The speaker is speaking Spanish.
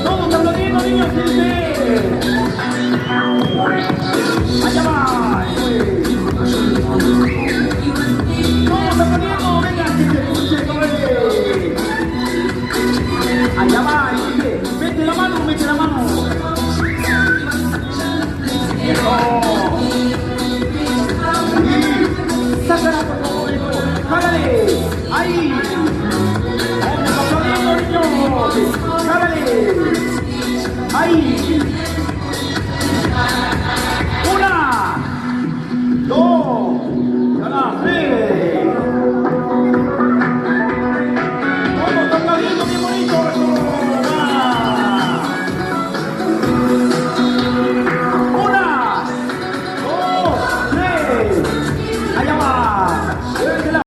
Todos aplaudiendo, niños, gente. Allá va. Todos aplaudiendo, venga, que se escuche, corre. Allá va, gente. Mete la mano, mete la mano. Eso. Y sácala, por favor, eso. Jálale. Ahí. Vamos aplaudiendo, niños. Jálale. Ahí.